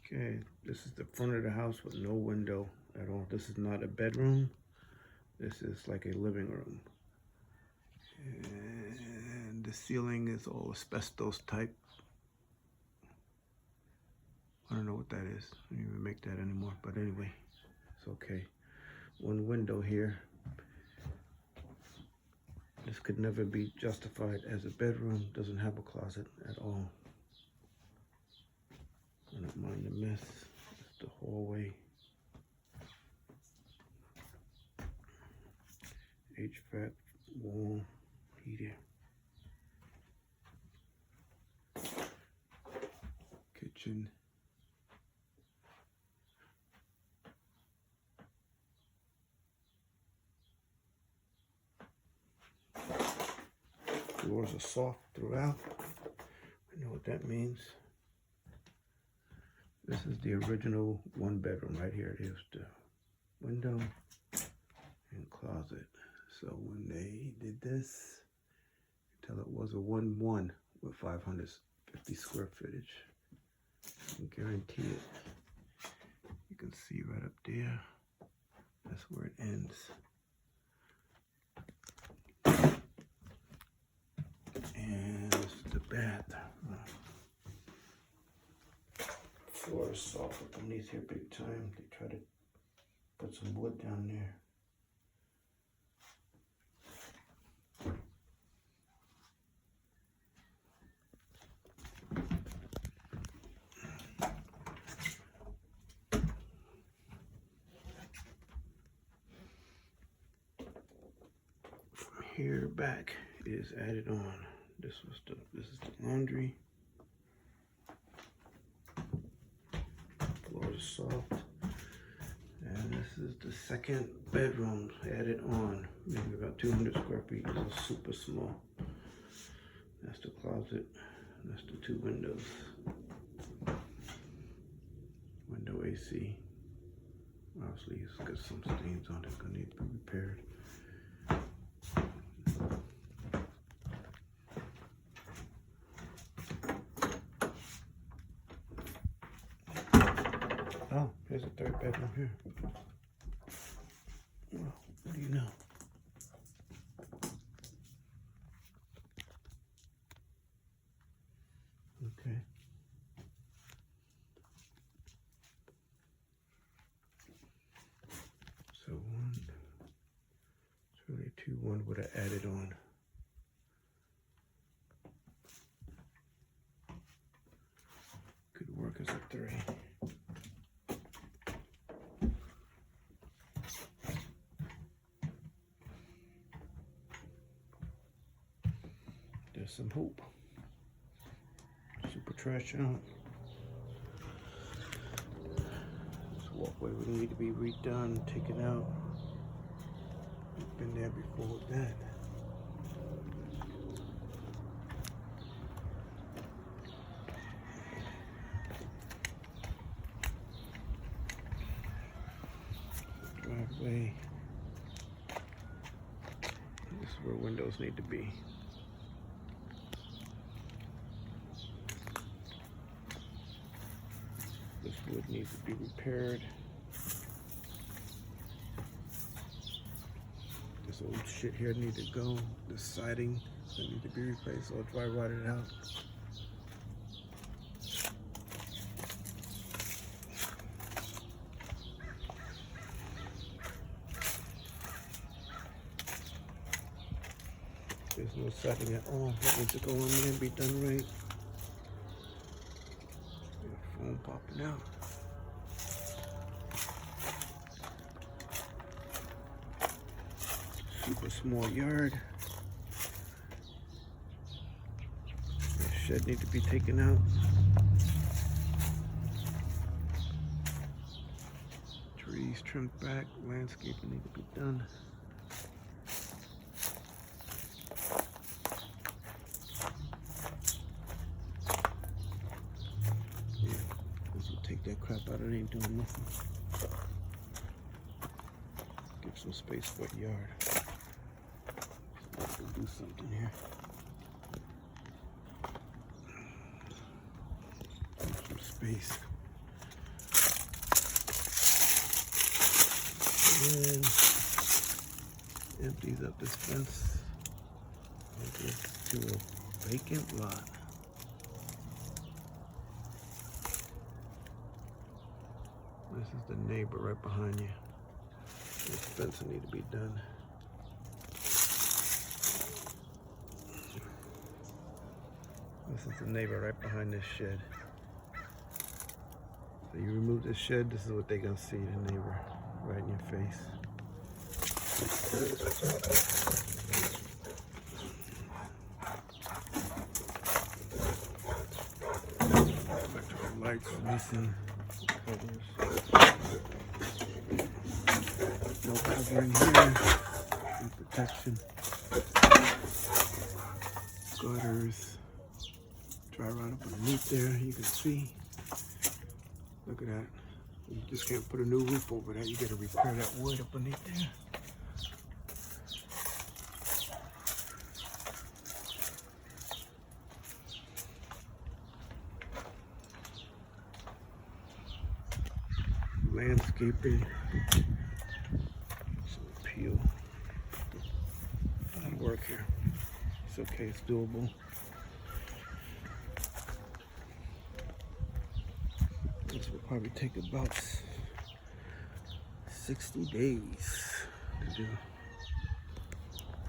Okay, this is the front of the house with no window at all. This is not a bedroom. This is like a living room. And the ceiling is all asbestos type. I don't know what that is. I don't even make that anymore, but anyway, it's okay. One window here. This could never be justified as a bedroom. Doesn't have a closet at all. I don't mind the mess. It's the hallway. HVAC, wall, heater. Kitchen. Doors are soft throughout. I know what that means. This is the original one bedroom right here. Here's the window and closet. So when they did this, you tell it was a 1-1 with 550 square footage. I can guarantee it. You can see right up there. That's where it ends. And this is the bath. Floor is soft underneath here big time. They try to put some wood down there. From here back is added on. This is the laundry. Floor is soft. And this is the second bedroom added on. Maybe about 200 square feet. This is super small. That's the closet. That's the two windows. Window AC. Obviously it's got some stains on it. Gonna need to be repaired. Oh, here's a third bedroom here. Well, what do you know? Okay. So it's really 2-1 would have added on. Could work as a 3. There's some hope. Super trash out. This walkway would need to be redone, taken out. We've been there before with that. Driveway. This is where windows need to be. This wood needs to be repaired. This old shit here needs to go. The siding that need to be replaced. I'll dry rot it out. There's no siding at all. That needs to go in there and be done right. Foam popping out. Super small yard. The shed needs to be taken out. Trees trimmed back. Landscaping need to be done. Take that crap out, it ain't doing nothing. Give some space for a yard. We'll do something here. Give some space. And empties up this fence into a vacant lot. This is the neighbor right behind you. This fence will need to be done. This is the neighbor right behind this shed. So you remove this shed, this is what they're gonna see, the neighbor right in your face. Electrical lights missing, covers. No covering here, no protection. Gutters, dry rot up underneath there, you can see. Look at that. You just can't put a new roof over that. You gotta repair that wood up underneath there. Landscaping. Some peel. A lot of work here. It's okay, it's doable. This will probably take about 60 days to do.